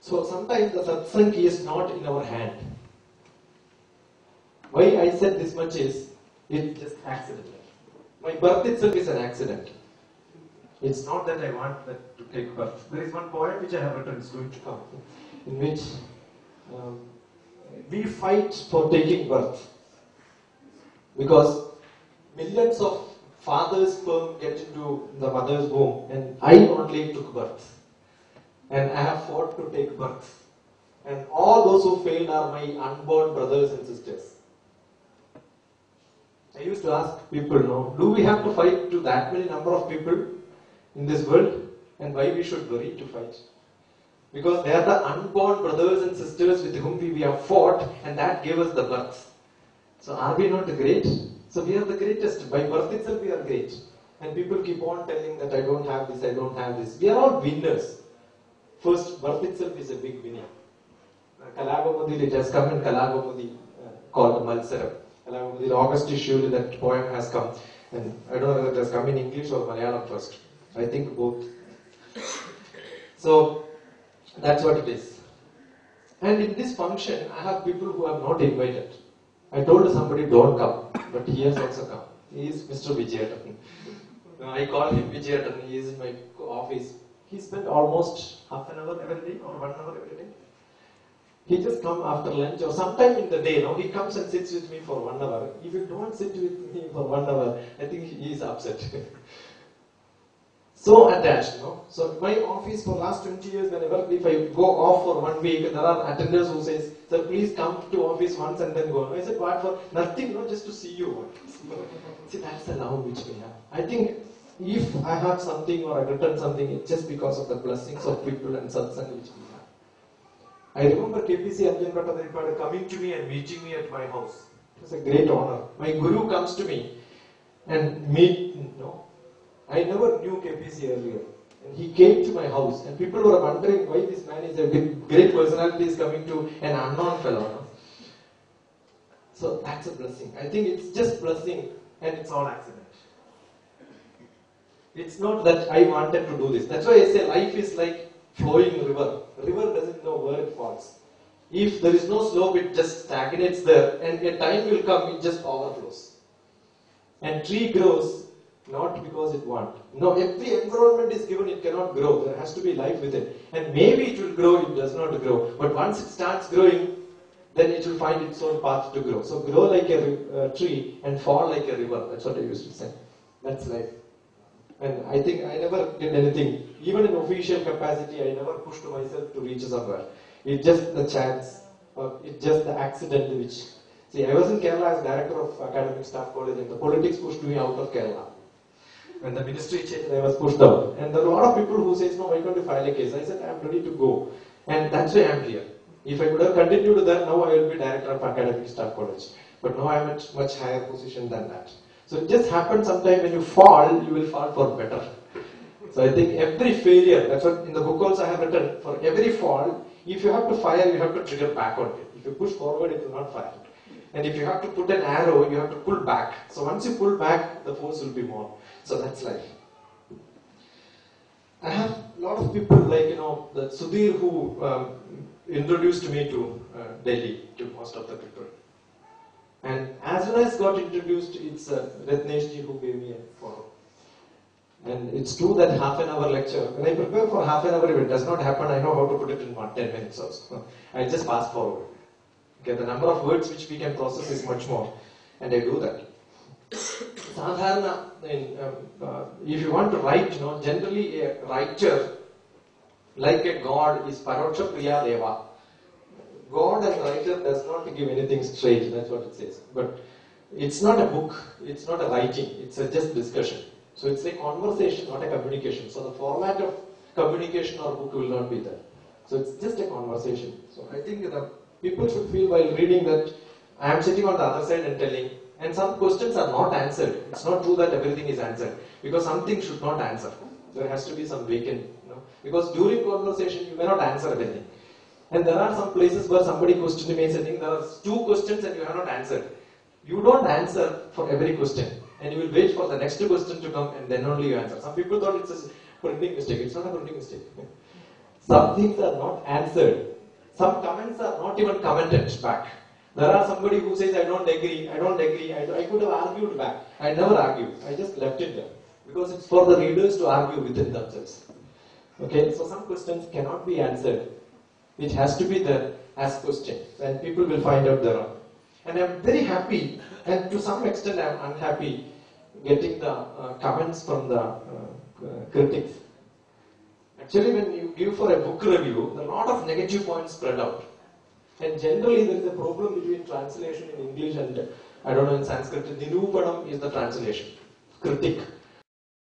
So sometimes the satsang is not in our hand. Why I said this much is, it's just accidental. My birth itself is an accident. It's not that I want that to take birth. There is one poem which I have written, it's going to come, in which we fight for taking birth. Because millions of fathers' sperm get into the mother's womb, and I only took birth. And I have fought to take birth. And all those who failed are my unborn brothers and sisters. I used to ask people, no, do we have to fight to that many number of people in this world? And why we should worry to fight? Because they are the unborn brothers and sisters with whom we have fought, and that gave us the birth. So are we not great? So we are the greatest. By birth itself we are great. And people keep on telling that I don't have this, I don't have this. We are all winners. First, birth itself is a big winning. Kalagomudi, it has come in Kalagomudi called Malsaram. Kalagomudi, the August issue, that poem has come. And I don't know whether it has come in English or Malayalam first. I think both. So, that's what it is. And in this function, I have people who have not invited. I told somebody, don't come. But he has also come. He is Mr. Vijayatan. I call him Vijayatan. He is in my office. He spent almost half an hour every day or 1 hour every day. He just comes after lunch or sometime in the day. Now he comes and sits with me for 1 hour. If you don't sit with me for 1 hour, I think he is upset. So attached, So my office for last 20 years, whenever if I go off for 1 week, there are attenders who says, sir, please come to office once and then go. I said, what for? Nothing, just to see you. See, that's the love which we have. I think if I have something or I've written something, it's just because of the blessings of people and satsang which we have. I remember KPC Arjun Bhattacharya coming to me and meeting me at my house. It was a great honor. My guru comes to me and I never knew KPC earlier. And he came to my house and people were wondering why this man is a great personality is coming to an unknown fellow. So that's a blessing. I think it's just blessing and it's all accident. It's not that I wanted to do this. That's why I say life is like flowing river. River doesn't know where it falls. If there is no slope, it just stagnates there, and a time will come, it just overflows. And tree grows not because it wants. No, every environment is given, it cannot grow. There has to be life with it. And maybe it will grow, it does not grow. But once it starts growing, then it will find its own path to grow. So grow like a tree and fall like a river. That's what I used to say. That's life. And I think I never did anything, even in official capacity, I never pushed myself to reach somewhere. It's just the chance, or it's just the accident which... See, I was in Kerala as director of academic staff college, and the politics pushed me out of Kerala. When the ministry changed, I was pushed out. And there are a lot of people who say, no, why can't you file a case? I said, I'm ready to go. And that's why I'm here. If I would have continued that, now I will be director of academic staff college. But now I'm at much higher position than that. So it just happens sometime when you fall, you will fall for better. So I think every failure, that's what in the book also I have written, for every fall, if you have to fire, you have to trigger back on it. If you push forward, it will not fire. And if you have to put an arrow, you have to pull back. So once you pull back, the force will be more. So that's life. I have a lot of people like, the Sudhir who introduced me to Delhi, to most of the people. And as soon as I got introduced, it's Ratneshji who gave me a follow. And it's true that half an hour lecture, when I prepare for half an hour, if it does not happen, I know how to put it in 10 minutes also. I just pass forward. Okay, the number of words which we can process is much more. And I do that. Sadharana, if you want to write, generally a writer, like a god, is Paroksha Priya Deva. God as writer does not give anything straight, that's what it says. But it's not a book, it's not a writing, it's a just discussion. So it's a conversation, not a communication. So the format of communication or book will not be there. So it's just a conversation. So I think the people should feel while reading that I am sitting on the other side and telling, and some questions are not answered. It's not true that everything is answered, because something should not answer. There has to be some vacant, because during conversation you may not answer everything. And there are some places where somebody questioned me saying there are 2 questions and you have not answered. You don't answer for every question, and you will wait for the next question to come and then only you answer. Some people thought it's a printing mistake. It's not a printing mistake. Some things are not answered. Some comments are not even commented back. There are somebody who says, I don't agree, I don't agree, I could have argued back. I never argued. I just left it there. Because it's for the readers to argue within themselves. Okay, so some questions cannot be answered. It has to be there as questions, and people will find out their own. And I'm very happy, and to some extent I'm unhappy, getting the comments from the critics. Actually, when you give for a book review, there are a lot of negative points spread out. And generally, there is a problem between translation in English and, I don't know, in Sanskrit. Nirupanam is the translation. Critic.